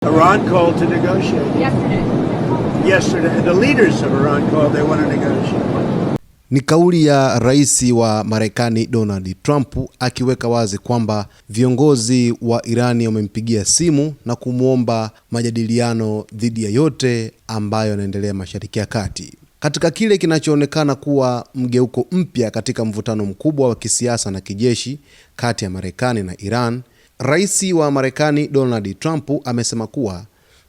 Iran called to negotiate. Yesterday, the leaders of Iran called, they want to negotiate. Ni kauli ya rais wa Marekani Donald Trump akiweka wazi kwamba viongozi wa Irani wamempigia simu na kumwomba majadiliano dhidi ya yote ambayo yanaendelea Mashariki ya Kati. Katika kile kinachoonekana kuwa mgeuko mpya katika mvutano mkubwa wa kisiasa na kijeshi kati ya Marekani na Iran, rais wa Marekani Donald Trump amesema kuwa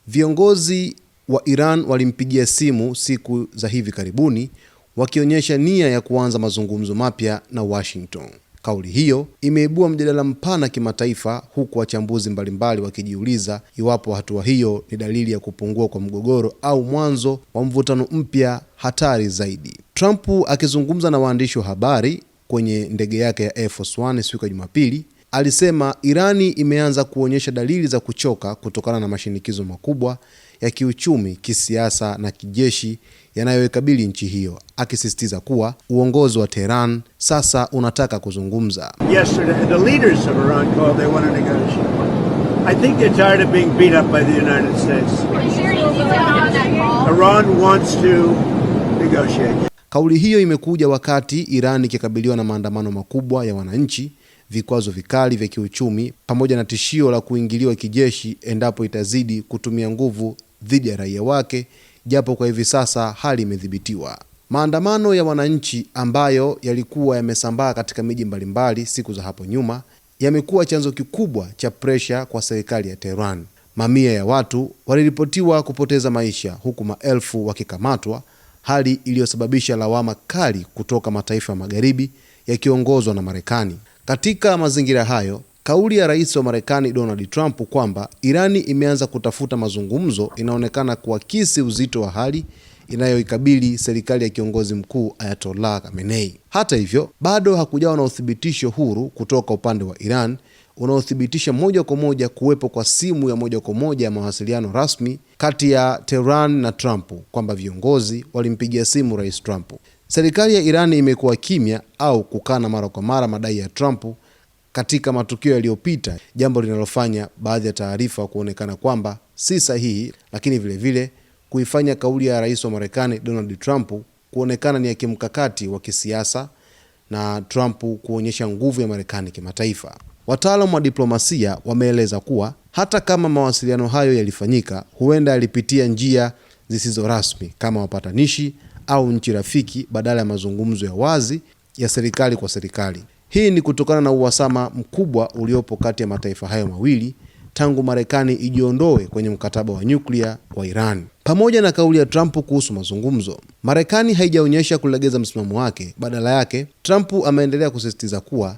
viongozi wa Iran walimpigia simu siku za hivi karibuni wakionyesha nia ya kuanza mazungumzo mapya na Washington. Kauli hiyo imeibua mjadala mpana kimataifa, huku wachambuzi mbalimbali wakijiuliza iwapo hatua hiyo ni dalili ya kupungua kwa mgogoro au mwanzo wa mvutano mpya hatari zaidi. Trump akizungumza na waandishi wa habari kwenye ndege yake ya Air Force One siku ya Jumapili, alisema Irani imeanza kuonyesha dalili za kuchoka kutokana na mashinikizo makubwa ya kiuchumi, kisiasa na kijeshi yanayoikabili nchi hiyo, akisisitiza kuwa uongozi wa Tehran sasa unataka kuzungumza. Yesterday, the leaders of Iran called, they want to negotiate. I think they're tired of being beat up by the United States. Iran wants to negotiate. Kauli hiyo imekuja wakati Iran ikikabiliwa na maandamano makubwa ya wananchi, vikwazo vikali vya kiuchumi pamoja na tishio la kuingiliwa kijeshi endapo itazidi kutumia nguvu dhidi ya raia wake, japo kwa hivi sasa hali imedhibitiwa. Maandamano ya wananchi ambayo yalikuwa yamesambaa katika miji mbalimbali siku za hapo nyuma yamekuwa chanzo kikubwa cha presha kwa serikali ya Tehran. Mamia ya watu waliripotiwa kupoteza maisha huku maelfu wakikamatwa, hali iliyosababisha lawama kali kutoka mataifa ya magharibi yakiongozwa na Marekani. Katika mazingira hayo, kauli ya rais wa Marekani Donald Trump kwamba Irani imeanza kutafuta mazungumzo inaonekana kuakisi uzito wa hali inayoikabili serikali ya kiongozi mkuu Ayatollah Khamenei. Hata hivyo, bado hakujawa na uthibitisho huru kutoka upande wa Iran unaothibitisha moja kwa moja kuwepo kwa simu ya moja kwa moja ya mawasiliano rasmi kati ya Tehran na Trump kwamba viongozi walimpigia simu rais Trump. Serikali ya Iran imekuwa kimya au kukana mara kwa mara madai ya Trump katika matukio yaliyopita, jambo linalofanya baadhi ya taarifa kuonekana kwamba si sahihi, lakini vile kuifanya kauli ya rais wa Marekani Donald Trump kuonekana ni ya kimkakati wa kisiasa na Trump kuonyesha nguvu ya Marekani kimataifa. Wataalamu wa diplomasia wameeleza kuwa hata kama mawasiliano hayo yalifanyika, huenda yalipitia njia zisizo rasmi kama wapatanishi au nchi rafiki badala ya mazungumzo ya wazi ya serikali kwa serikali. Hii ni kutokana na uhasama mkubwa uliopo kati ya mataifa hayo mawili tangu Marekani ijiondoe kwenye mkataba wa nyuklia wa Iran. Pamoja na kauli ya Trump kuhusu mazungumzo, Marekani haijaonyesha kulegeza msimamo wake. Badala yake, Trump ameendelea kusisitiza kuwa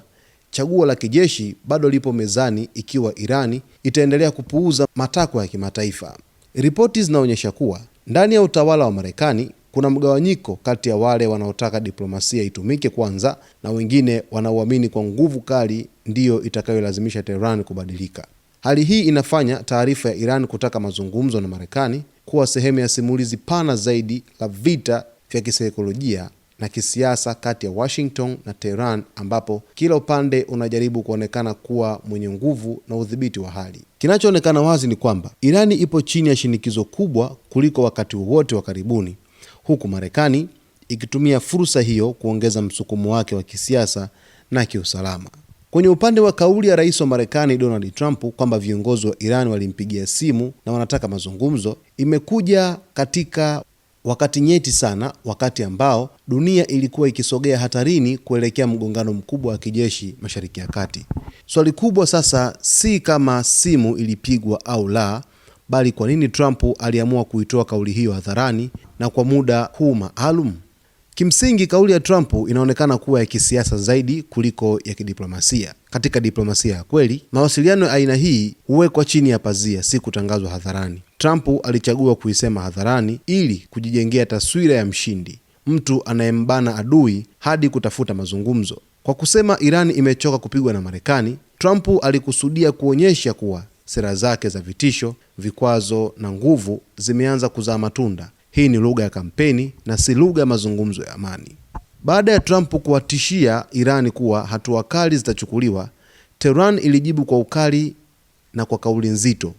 chaguo la kijeshi bado lipo mezani ikiwa Irani itaendelea kupuuza matakwa ya kimataifa. Ripoti zinaonyesha kuwa ndani ya utawala wa Marekani kuna mgawanyiko kati ya wale wanaotaka diplomasia itumike kwanza na wengine wanaoamini kwa nguvu kali ndiyo itakayolazimisha Tehran kubadilika. Hali hii inafanya taarifa ya Iran kutaka mazungumzo na Marekani kuwa sehemu ya simulizi pana zaidi la vita vya kisaikolojia na kisiasa kati ya Washington na Tehran, ambapo kila upande unajaribu kuonekana kuwa mwenye nguvu na udhibiti wa hali. Kinachoonekana wazi ni kwamba Irani ipo chini ya shinikizo kubwa kuliko wakati wowote wa karibuni, huku Marekani ikitumia fursa hiyo kuongeza msukumo wake wa kisiasa na kiusalama. Kwenye upande wa kauli ya rais wa Marekani Donald Trump kwamba viongozi wa Iran walimpigia simu na wanataka mazungumzo, imekuja katika wakati nyeti sana, wakati ambao dunia ilikuwa ikisogea hatarini kuelekea mgongano mkubwa wa kijeshi Mashariki ya Kati. Swali kubwa sasa si kama simu ilipigwa au la, bali kwa nini Trump aliamua kuitoa kauli hiyo hadharani na kwa muda huu maalum. Kimsingi, kauli ya Trump inaonekana kuwa ya kisiasa zaidi kuliko ya kidiplomasia. Katika diplomasia ya kweli, mawasiliano ya aina hii huwekwa chini ya pazia, si kutangazwa hadharani. Trump alichagua kuisema hadharani ili kujijengea taswira ya mshindi, mtu anayembana adui hadi kutafuta mazungumzo. Kwa kusema Iran imechoka kupigwa na Marekani, Trump alikusudia kuonyesha kuwa sera zake za vitisho, vikwazo na nguvu zimeanza kuzaa matunda. Hii ni lugha ya kampeni na si lugha ya mazungumzo ya amani. Baada ya Trump kuwatishia Irani kuwa hatua kali zitachukuliwa, Tehran ilijibu kwa ukali na kwa kauli nzito,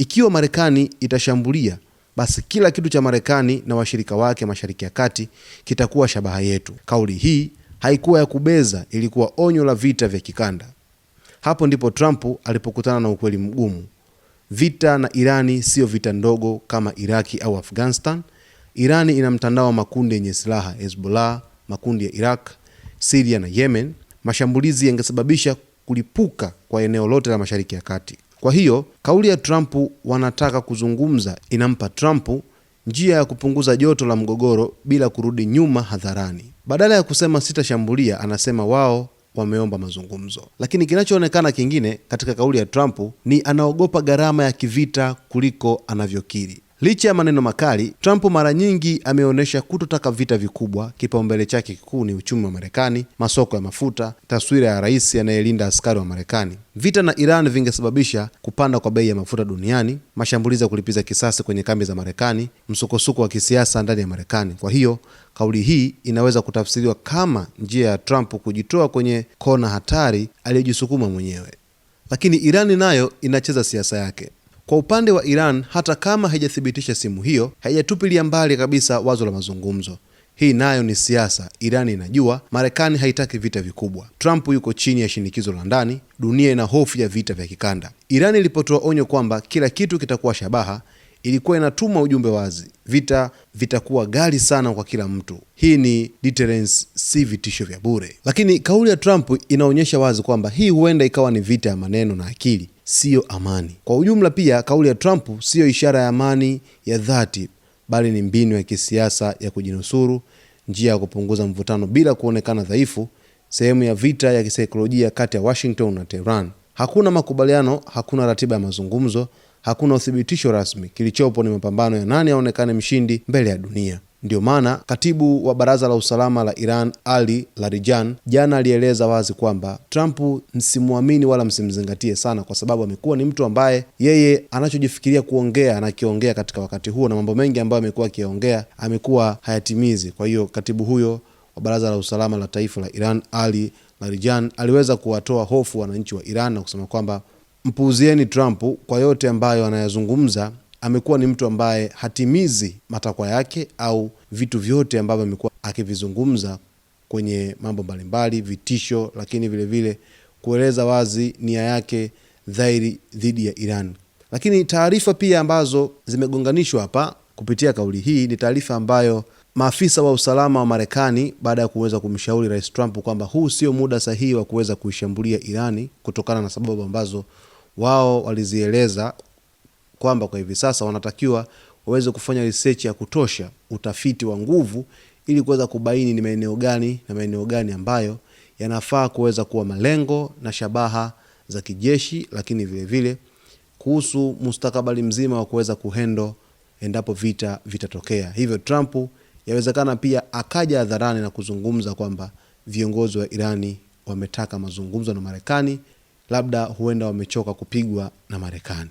Ikiwa Marekani itashambulia, basi kila kitu cha Marekani na washirika wake Mashariki ya Kati kitakuwa shabaha yetu. Kauli hii haikuwa ya kubeza, ilikuwa onyo la vita vya kikanda. Hapo ndipo Trump alipokutana na ukweli mgumu. Vita na Irani sio vita ndogo kama Iraki au Afghanistan. Irani ina mtandao wa makundi yenye silaha, Hezbollah, makundi ya Iraq, Syria na Yemen. Mashambulizi yangesababisha kulipuka kwa eneo lote la Mashariki ya Kati. Kwa hiyo kauli ya Trump wanataka kuzungumza inampa Trump njia ya kupunguza joto la mgogoro bila kurudi nyuma hadharani. Badala ya kusema sitashambulia, anasema wao wameomba mazungumzo. Lakini kinachoonekana kingine katika kauli ya Trump ni anaogopa gharama ya kivita kuliko anavyokiri. Licha ya maneno makali, Trump mara nyingi ameonyesha kutotaka vita vikubwa. Kipaumbele chake kikuu ni uchumi wa Marekani, masoko ya mafuta, taswira ya rais anayelinda askari wa Marekani. Vita na Iran vingesababisha kupanda kwa bei ya mafuta duniani, mashambulizi ya kulipiza kisasi kwenye kambi za Marekani, msukosuko wa kisiasa ndani ya Marekani. Kwa hiyo kauli hii inaweza kutafsiriwa kama njia ya Trump kujitoa kwenye kona hatari aliyojisukuma mwenyewe. Lakini Iran nayo inacheza siasa yake. Kwa upande wa Iran, hata kama haijathibitisha simu hiyo, haijatupilia mbali kabisa wazo la mazungumzo. Hii nayo ni siasa. Iran inajua Marekani haitaki vita vikubwa. Trump yuko chini ya shinikizo la ndani. Dunia ina hofu ya vita vya kikanda. Iran ilipotoa onyo kwamba kila kitu kitakuwa shabaha, ilikuwa inatuma ujumbe wazi: vita vitakuwa ghali sana kwa kila mtu. Hii ni deterrence, si vitisho vya bure. Lakini kauli ya Trump inaonyesha wazi kwamba hii huenda ikawa ni vita ya maneno na akili, siyo amani. Kwa ujumla pia kauli ya Trump siyo ishara ya amani ya dhati, bali ni mbinu ya kisiasa ya kujinusuru, njia ya kupunguza mvutano bila kuonekana dhaifu, sehemu ya vita ya kisaikolojia kati ya Washington na Tehran. Hakuna makubaliano, hakuna ratiba ya mazungumzo, hakuna uthibitisho rasmi. Kilichopo ni mapambano ya nani aonekane mshindi mbele ya dunia. Ndio maana katibu wa Baraza la Usalama la Iran, Ali Larijani, jana alieleza wazi kwamba Trump msimuamini wala msimzingatie sana, kwa sababu amekuwa ni mtu ambaye yeye anachojifikiria kuongea anakiongea katika wakati huo, na mambo mengi ambayo amekuwa akiongea amekuwa hayatimizi. Kwa hiyo katibu huyo wa Baraza la Usalama la Taifa la Iran, Ali Larijani, aliweza kuwatoa hofu wananchi wa Iran na kusema kwamba mpuuzieni Trump kwa yote ambayo anayazungumza. Amekuwa ni mtu ambaye hatimizi matakwa yake au vitu vyote ambavyo amekuwa akivizungumza kwenye mambo mbalimbali, vitisho, lakini vile vile kueleza wazi nia yake dhahiri dhidi ya Iran. Lakini taarifa pia ambazo zimegonganishwa hapa kupitia kauli hii ni taarifa ambayo maafisa wa usalama wa Marekani, baada ya kuweza kumshauri Rais Trump kwamba huu sio muda sahihi wa kuweza kuishambulia Irani kutokana na sababu ambazo wao walizieleza, kwamba kwa hivi sasa wanatakiwa waweze kufanya research ya kutosha, utafiti wa nguvu, ili kuweza kubaini ni maeneo gani na maeneo gani ambayo yanafaa kuweza kuwa malengo na shabaha za kijeshi, lakini vile vile kuhusu mustakabali mzima wa kuweza kuhendo endapo vita vitatokea. Hivyo Trump yawezekana pia akaja hadharani na kuzungumza kwamba viongozi wa Irani wametaka mazungumzo na Marekani, labda huenda wamechoka kupigwa na Marekani.